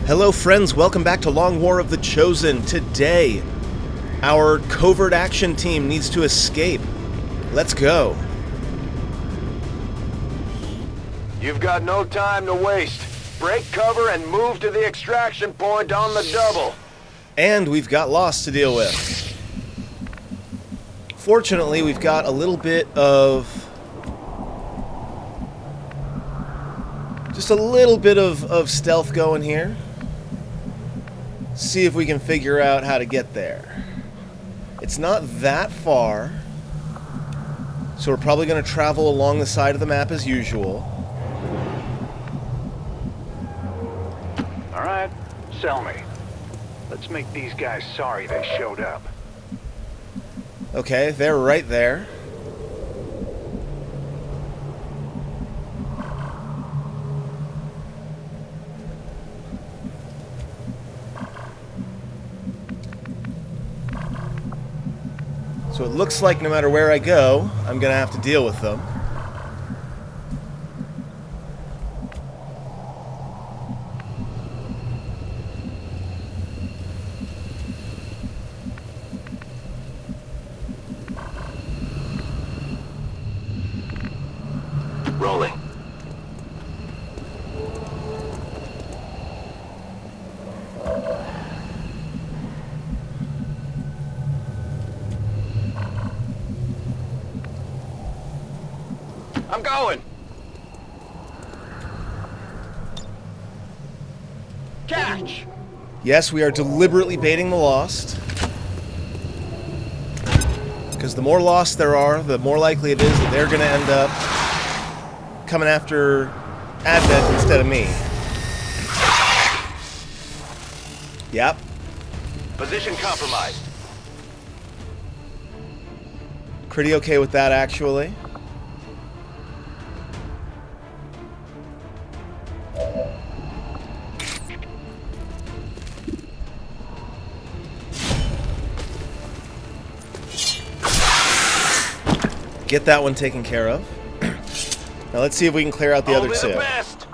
Hello friends, welcome back to Long War of the Chosen. Today, our covert action team needs to escape. Let's go. You've got no time to waste. Break cover and move to the extraction point on the double. And we've got loss to deal with. Fortunately, we've got a little bit of... just a little bit of stealth going here. See if we can figure out how to get there. It's not that far, so we're probably going to travel along the side of the map as usual. Alright, sell me. Let's make these guys sorry they showed up. Okay, they're right there. So it looks like no matter where I go, I'm going to have to deal with them. Rolling. I'm going. Catch. Yes, we are deliberately baiting the Lost. Because the more Lost there are, the more likely it is that they're going to end up coming after Advent instead of me. Yep. Position compromised. Pretty okay with that, actually. Get that one taken care of. Now let's see if we can clear out the other two. Best.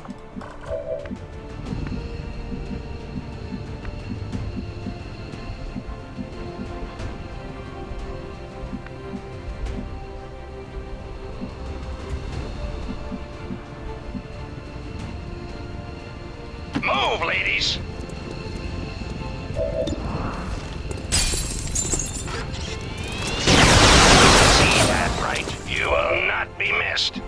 Move, ladies! You will not be missed.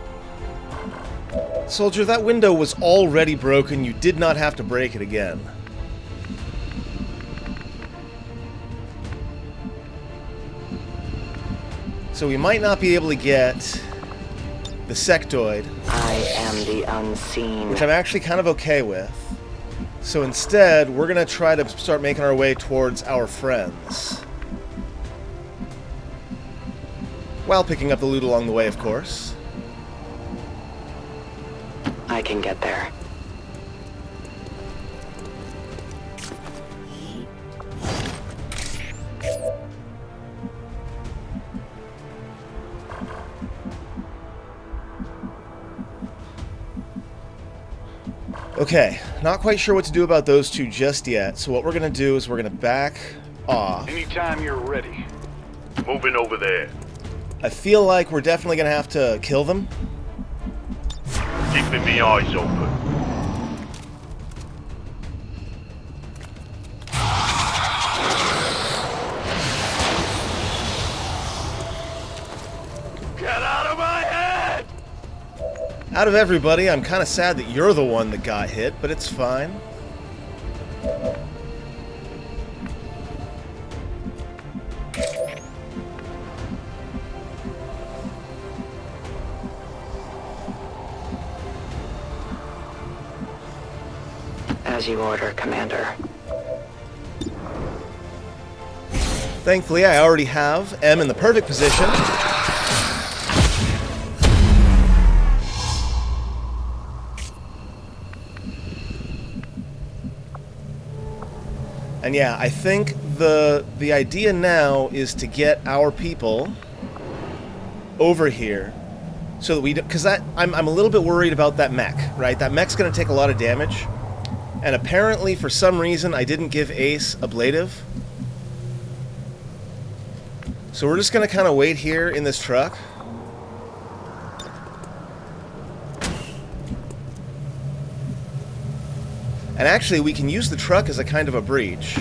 Soldier, that window was already broken. You did not have to break it again. So we might not be able to get the sectoid. I am the unseen. Which I'm actually kind of okay with. So instead, we're going to try to start making our way towards our friends. While picking up the loot along the way, of course. I can get there. Okay, not quite sure what to do about those two just yet, so what we're going to do is we're going to back off. Anytime you're ready. Moving over there. I feel like we're definitely going to have to kill them. Keeping me eyes open. Get out of my head! Out of everybody, I'm kind of sad that you're the one that got hit, but it's fine. As you order, Commander. Thankfully, I already have M in the perfect position. And yeah, I think the idea now is to get our people over here so that we don't, because I'm a little bit worried about that mech, right? That mech's going to take a lot of damage. And apparently, for some reason, I didn't give Ace ablative. So we're just going to kind of wait here in this truck. And actually, we can use the truck as a kind of a breach.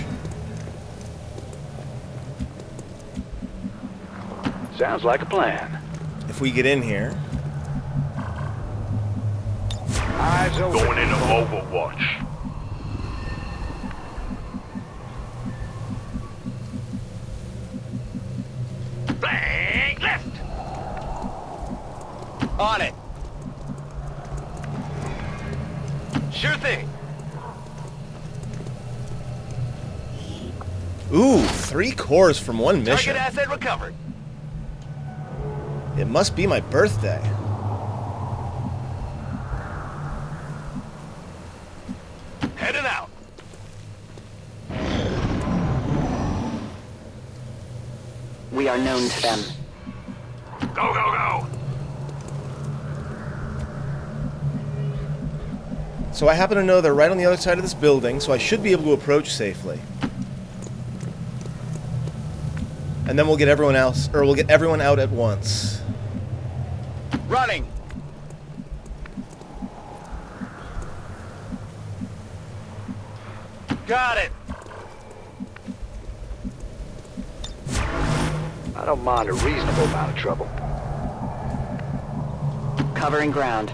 Sounds like a plan. If we get in here. Eyes open. Going into Overwatch. Bang! Left! On it. Sure thing. Ooh, 3 cores from one mission. Target asset recovered. It must be my birthday. Heading out. We are known to them. Go, go, go! So I happen to know they're right on the other side of this building, so I should be able to approach safely. And then we'll get everyone else, or we'll get everyone out at once. Running. Got it. I don't mind a reasonable amount of trouble. Covering ground.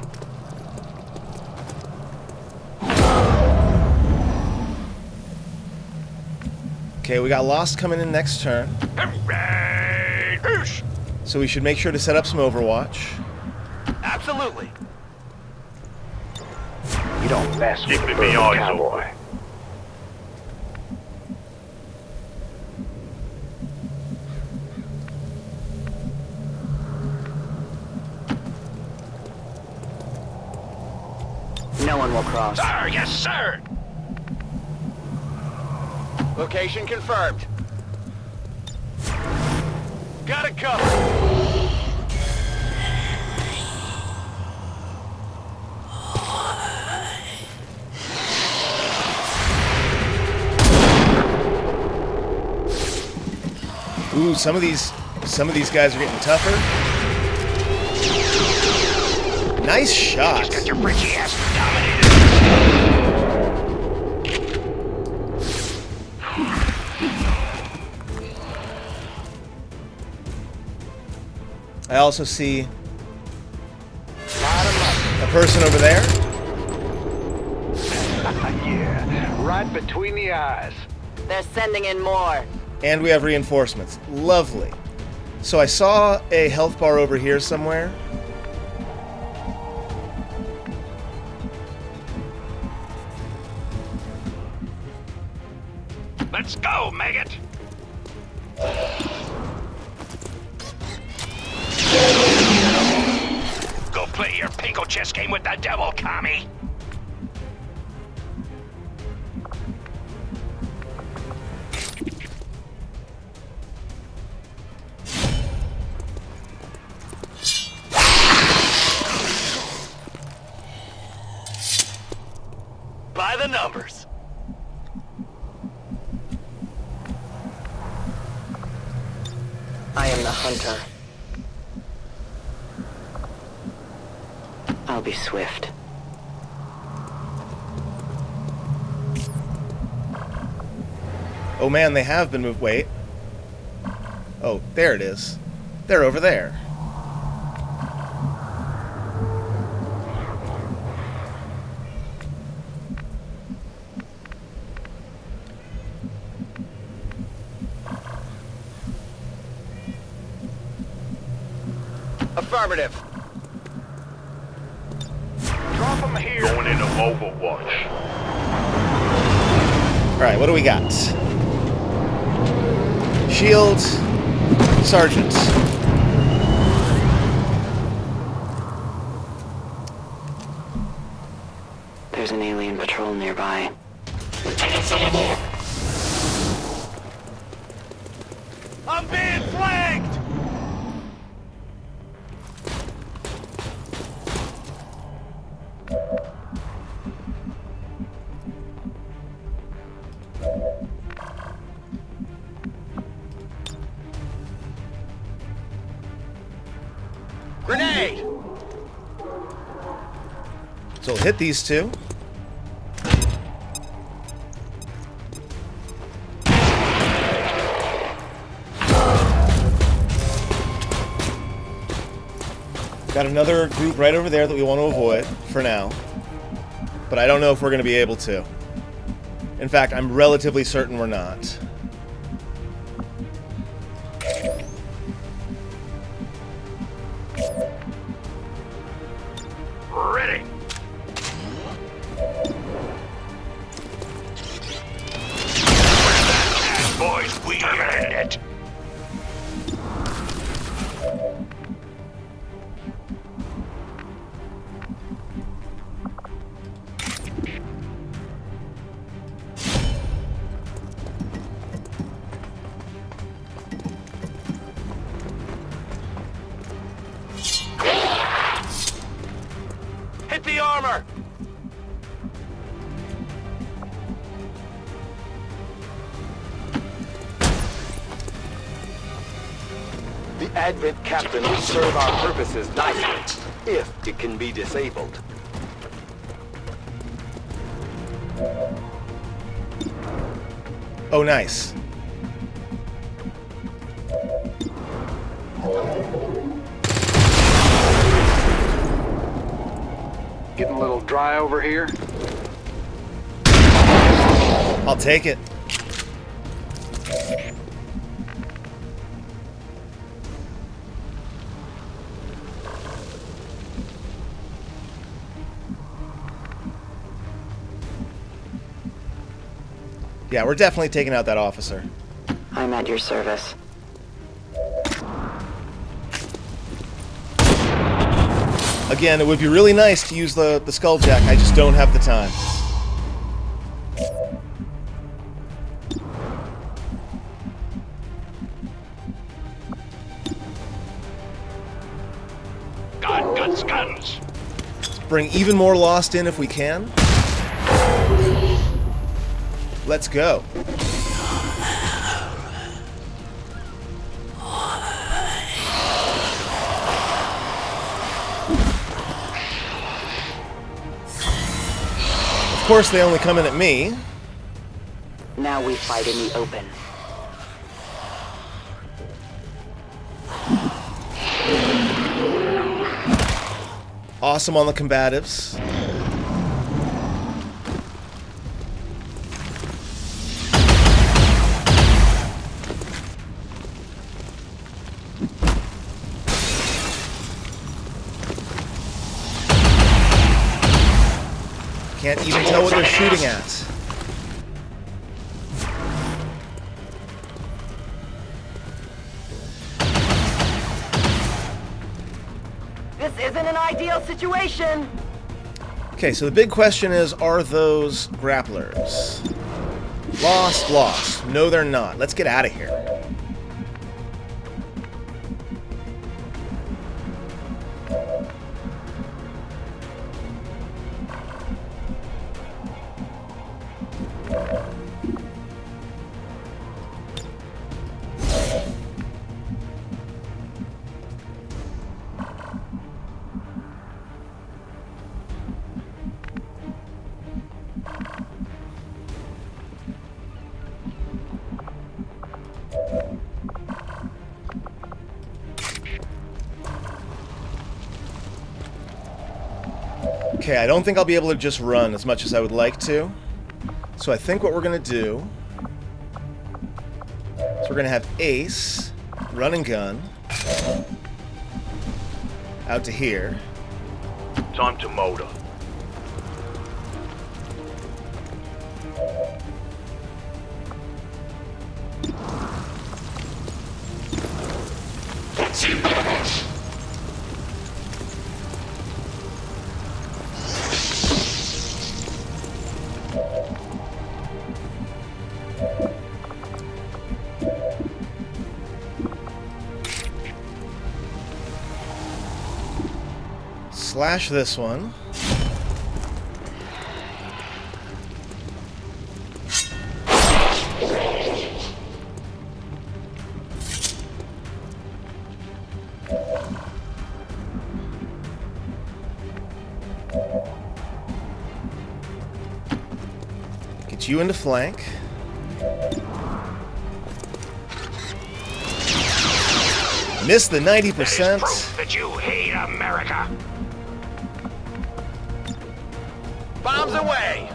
Okay, we got Lost coming in next turn. Hooray! Hoosh! So we should make sure to set up some Overwatch. Absolutely. You don't mess with Keeping a me bourbon eyes cowboy. open. No one will cross. Sir, yes, sir! Location confirmed. Got it covered. Ooh, some of these guys are getting tougher. Nice shot. Got your britchy ass dominated. I also see a person over there. Yeah, right between the eyes. They're sending in more. And we have reinforcements. Lovely. So I saw a health bar over here somewhere. Let's go, maggot! Go play your pinko chess game with the devil, commie! By the numbers. I am the hunter. I'll be swift. Oh man, they have been moved. Wait. Oh, there it is. They're over there. Affirmative. Drop them here. Going into Overwatch. Alright, what do we got? Shield. Sergeant. There's an alien patrol nearby. I'm being flanked! So we'll hit these two. Got another group right over there that we want to avoid for now. But I don't know if we're going to be able to. In fact, I'm relatively certain we're not. Ready. Boys, we earned it. Hit the armor! The Advent Captain will serve our purposes nicely, if it can be disabled. Oh, nice. Getting a little dry over here. I'll take it. Yeah, we're definitely taking out that officer. I'm at your service. Again, it would be really nice to use the skulljack. I just don't have the time. Guns. Let's bring even more Lost in if we can. Let's go. Of course, they only come in at me. Now we fight in the open. Awesome on the combatives. Can't even tell what they're shooting at. This isn't an ideal situation. Okay, so the big question is, are those grapplers? Lost. No, they're not. Let's get out of here. Okay, I don't think I'll be able to just run as much as I would like to. So I think what we're going to do is we're going to have Ace, run and gun, out to here. Time to motor. Slash this one. Push you into flank. Miss the 90%. Proof that you hate America. Bombs away!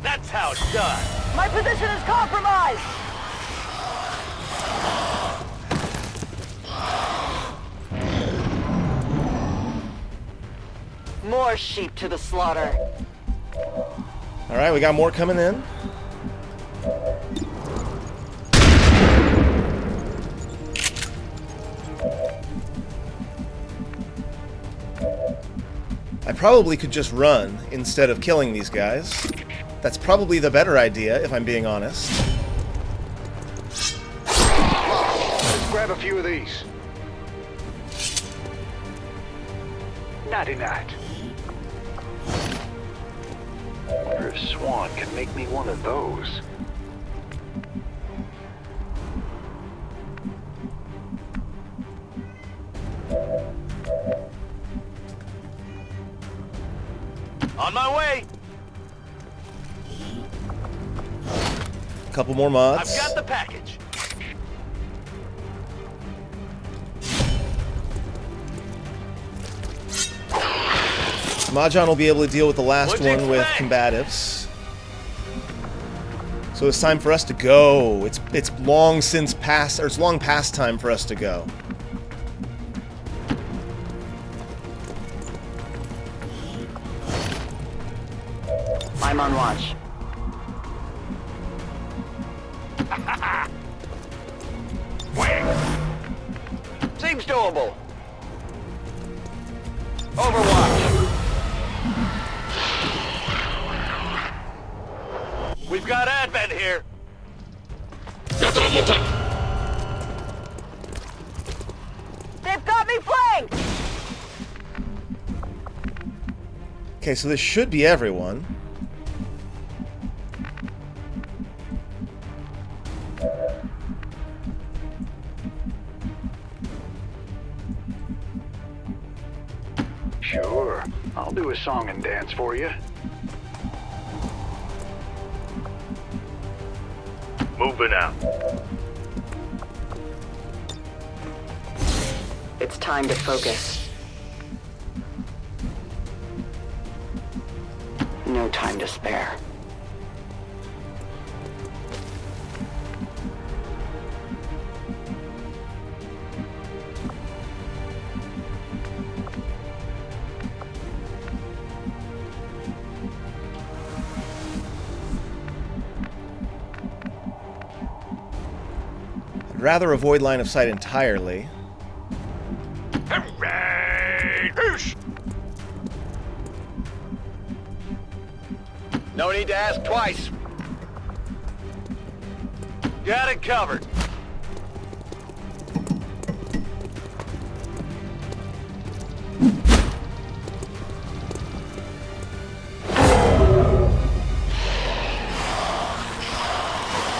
That's how it's done. My position is compromised! More sheep to the slaughter. All right, we got more coming in. I probably could just run instead of killing these guys. That's probably the better idea, if I'm being honest. Let's grab a few of these. Naughty night. Wonder if Swan can make me one of those. On my way! A couple more mods. I've got the package. Mahjong will be able to deal with the last What'd you one with expect? combatives. So it's time for us to go. It's long since past, or it's long past time for us to go. I'm on watch. Seems doable. Overwatch. We've got Advent here. They've got me flanked! Okay, so this should be everyone. Sure. I'll do a song and dance for you. Moving out. It's time to focus. No time to spare. I'd rather avoid line of sight entirely. Hooray! Hoosh! No need to ask twice. Got it covered.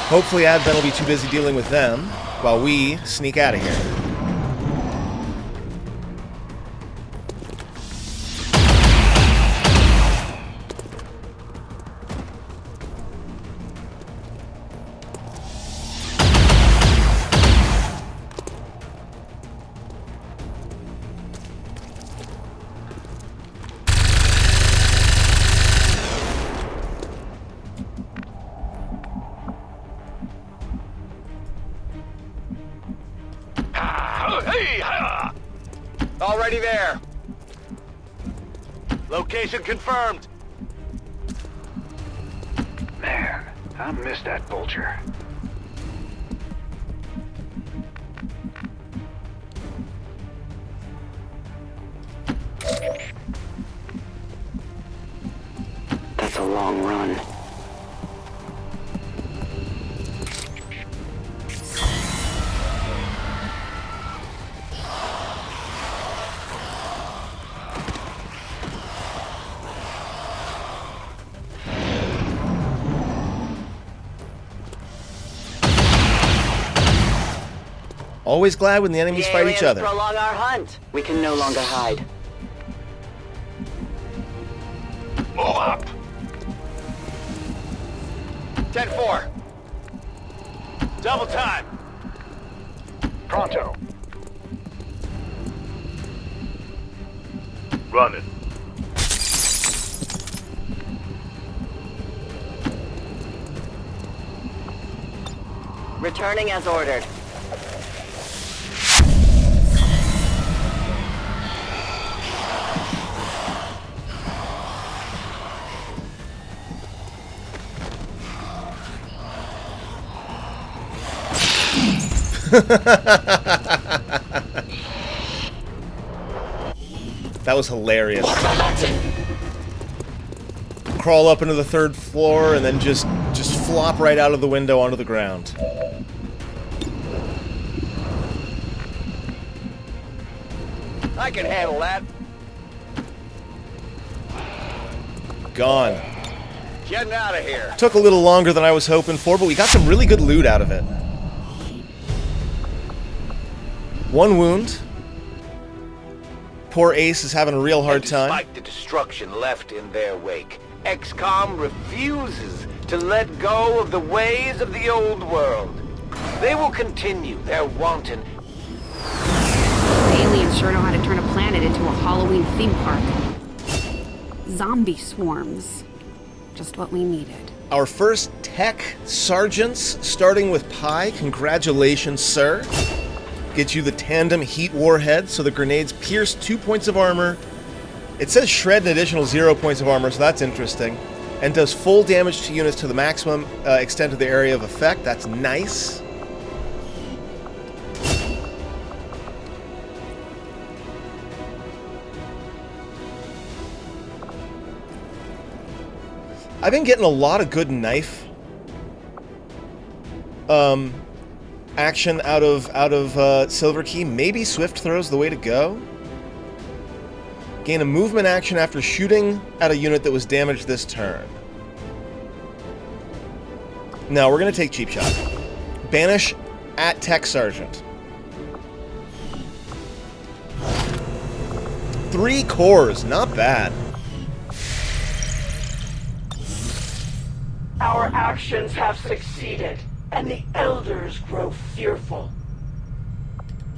Hopefully Advent will be too busy dealing with them while we sneak out of here. Hey, ha! Already there. Location confirmed. Man, I miss that vulture. on. Always glad when the enemies fight each other. Prolong our hunt. We can no longer hide. Move up! 10-4. Double time. Pronto. Running. Returning as ordered. That was hilarious. Crawl up into the 3rd floor and then just flop right out of the window onto the ground. I can handle that. Gone. Getting out of here. Took a little longer than I was hoping for, but we got some really good loot out of it. 1 wound. Poor Ace is having a real hard time. Despite the destruction left in their wake, XCOM refuses to let go of the ways of the old world. They will continue their wanton... The aliens sure know how to turn a planet into a Halloween theme park. Zombie swarms. Just what we needed. Our first tech sergeants, starting with Pi. Congratulations, sir. Get you the tandem heat warhead, so the grenades pierce 2 points of armor. It says shred an additional 0 points of armor, so that's interesting. And does full damage to units to the maximum extent of the area of effect. That's nice. I've been getting a lot of good knife action out of Silver Key. Maybe Swift Throw's the way to go. Gain a movement action after shooting at a unit that was damaged this turn. No, we're going to take Cheap Shot. Banish at Tech Sergeant. 3 cores, not bad. Our actions have succeeded, and the Elders grow fearful.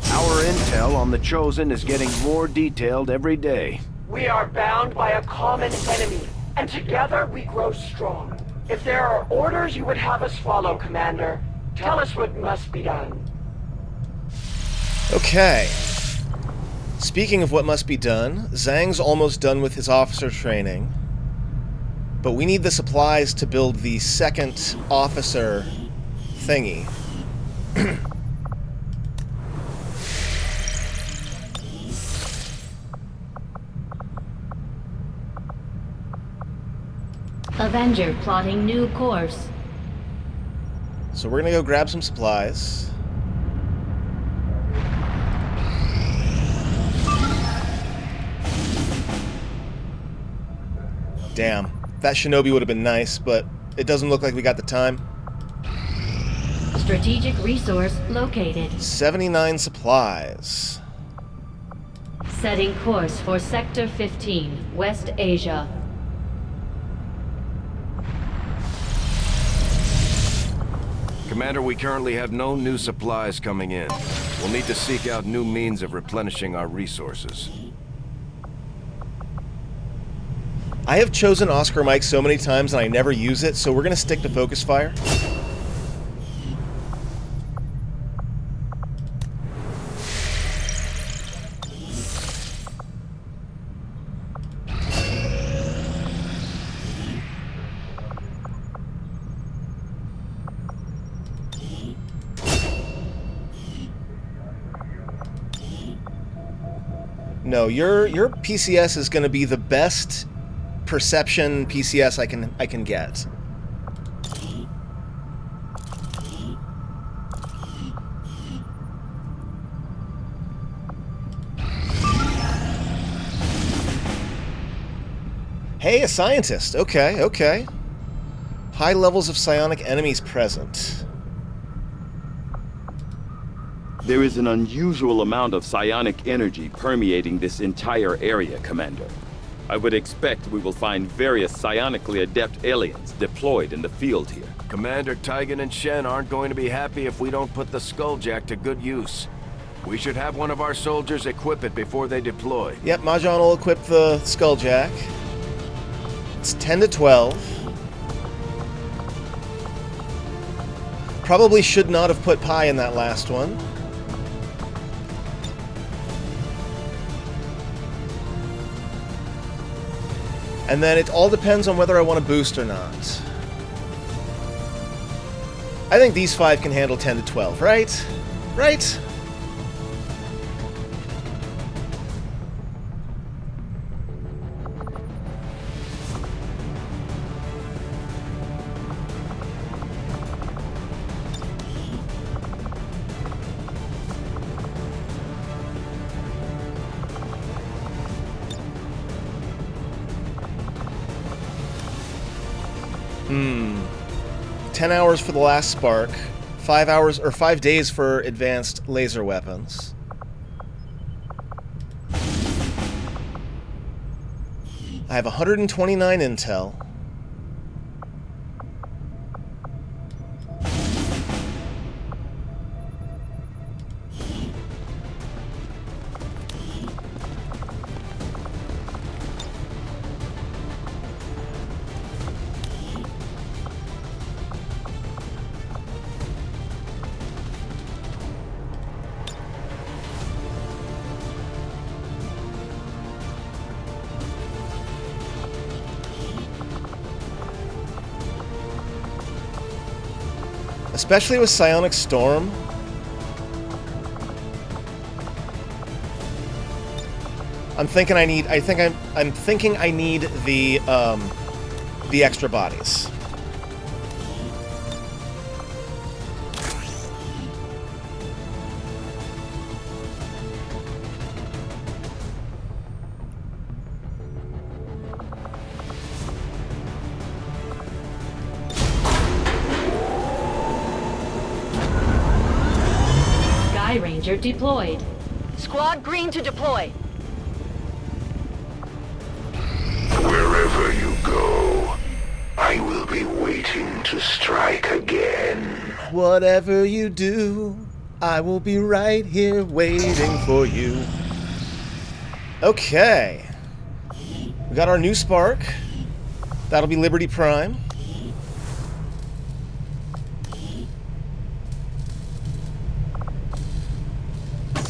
Our intel on the Chosen is getting more detailed every day. We are bound by a common enemy, and together we grow strong. If there are orders you would have us follow, Commander, tell us what must be done. Okay. Speaking of what must be done, Zhang's almost done with his officer training. But we need the supplies to build the 2nd officer thingy. Avenger plotting new course. So we're gonna go grab some supplies. Damn. That shinobi would have been nice, but it doesn't look like we got the time. Strategic resource located. 79 supplies. Setting course for Sector 15, West Asia. Commander, we currently have no new supplies coming in. We'll need to seek out new means of replenishing our resources. I have chosen Oscar Mike so many times and I never use it, so we're going to stick to focus fire. No, your PCS is going to be the best perception PCS I can get. Hey, a scientist. Okay, okay. High levels of psionic enemies present. There is an unusual amount of psionic energy permeating this entire area, Commander. I would expect we will find various psionically adept aliens deployed in the field here. Commander Tygan and Shen aren't going to be happy if we don't put the Skulljack to good use. We should have one of our soldiers equip it before they deploy. Yep, Mahjong will equip the Skulljack. It's 10 to 12. Probably should not have put Pi in that last one. And then it all depends on whether I want to boost or not. I think these 5 can handle 10 to 12, right? Right? Hmm. 10 hours for the last spark. 5 hours or 5 days for advanced laser weapons. I have 129 intel. Especially with Psionic Storm. I'm thinking I need the extra bodies. Ranger deployed. Squad green to deploy. Wherever you go, I will be waiting to strike again. Whatever you do, I will be right here waiting for you. Okay. We got our new spark. That'll be Liberty Prime.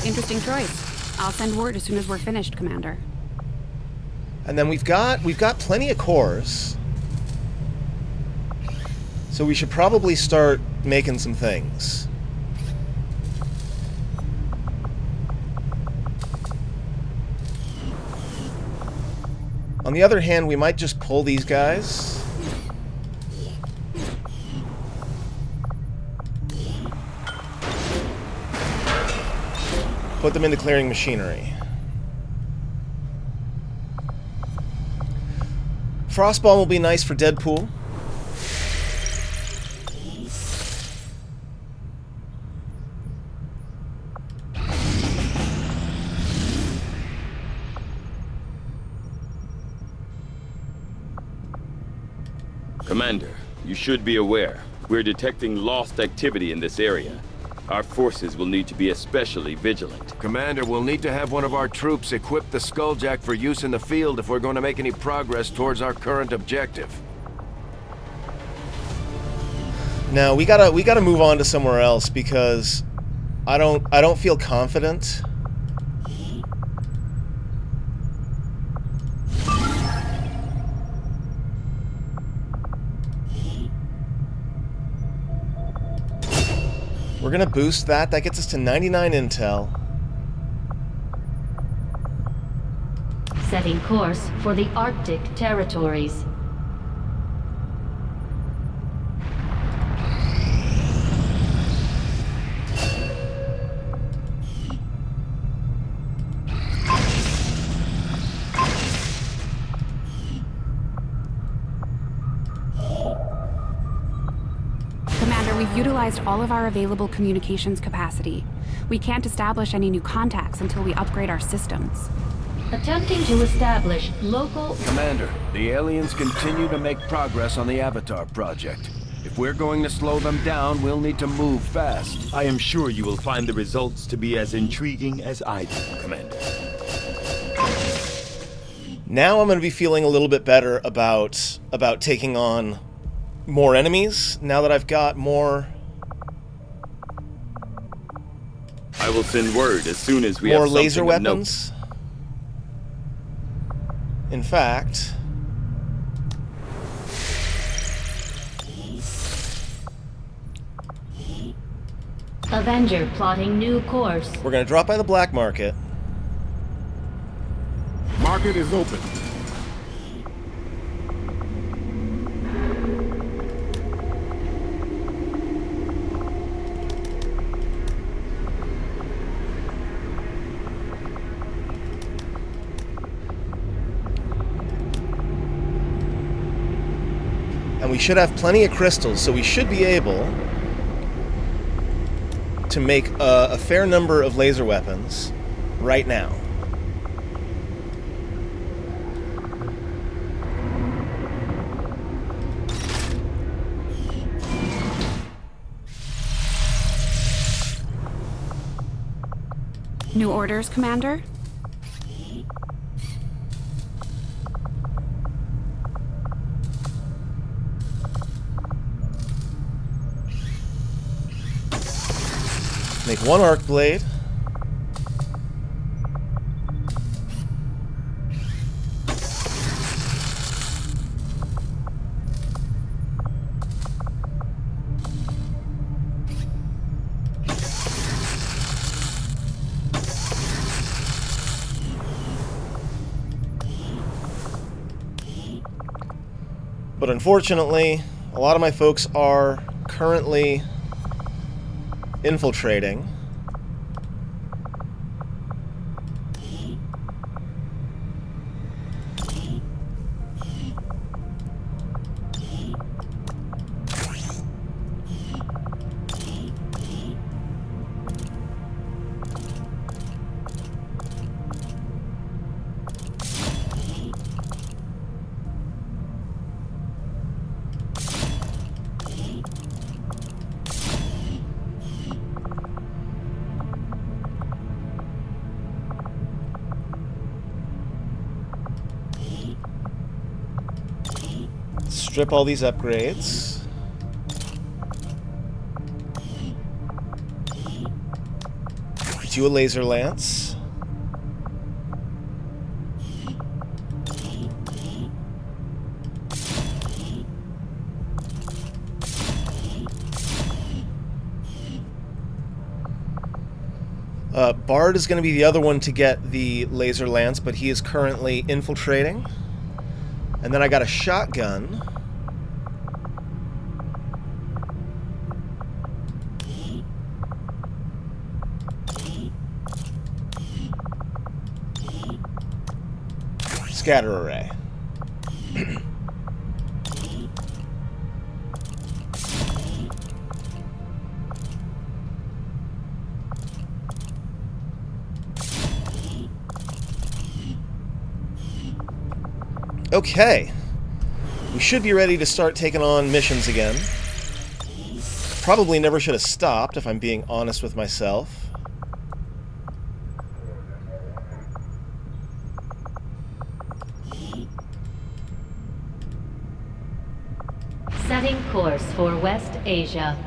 Interesting choice. I'll send word as soon as we're finished, Commander. And then we've got plenty of cores. So we should probably start making some things. On the other hand, we might just pull these guys. Put them into clearing machinery. Frostbomb will be nice for Deadpool. Commander, you should be aware. We're detecting lost activity in this area. Our forces will need to be especially vigilant. Commander, we'll need to have one of our troops equip the Skulljack for use in the field if we're going to make any progress towards our current objective. No, we gotta move on to somewhere else because I don't feel confident. We're gonna boost that. That gets us to 99 intel. Setting course for the Arctic territories. Commander, we've utilized all of our available communications capacity. We can't establish any new contacts until we upgrade our systems. Attempting to establish local... Commander, the aliens continue to make progress on the Avatar project. If we're going to slow them down, we'll need to move fast. I am sure you will find the results to be as intriguing as I do, Commander. Now I'm going to be feeling a little bit better about taking on more enemies, now that I've got more... I will send word as soon as we more have laser something of note. weapons. In fact... Avenger plotting new course. we're going to drop by the black market. Market is open. And we should have plenty of crystals, so we should be able to make a fair number of laser weapons right now. New orders, Commander? Make one arc blade. But unfortunately, a lot of my folks are currently infiltrating. Strip all these upgrades. Do a laser lance. Bard is going to be the other one to get the laser lance, but he is currently infiltrating. And then I got a shotgun. Scatter array. Okay. We should be ready to start taking on missions again. Probably never should have stopped, if I'm being honest with myself. Setting course for West Asia.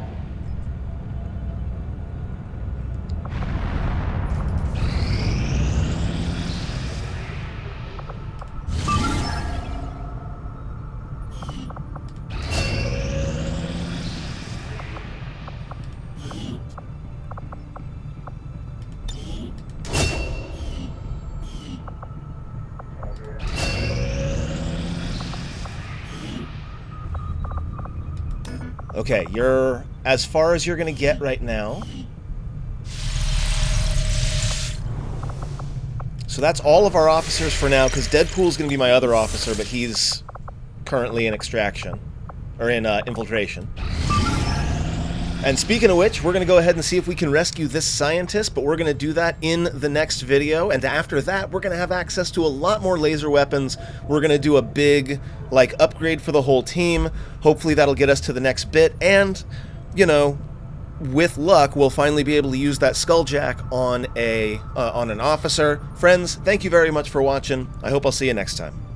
Okay, you're as far as you're going to get right now. So that's all of our officers for now, because Deadpool's going to be my other officer, but he's currently in extraction. Or in infiltration. And speaking of which, we're going to go ahead and see if we can rescue this scientist, but we're going to do that in the next video, and after that, we're going to have access to a lot more laser weapons. We're going to do a big, like, upgrade for the whole team. Hopefully that'll get us to the next bit, and, you know, with luck, we'll finally be able to use that skulljack on an officer. Friends, thank you very much for watching. I hope I'll see you next time.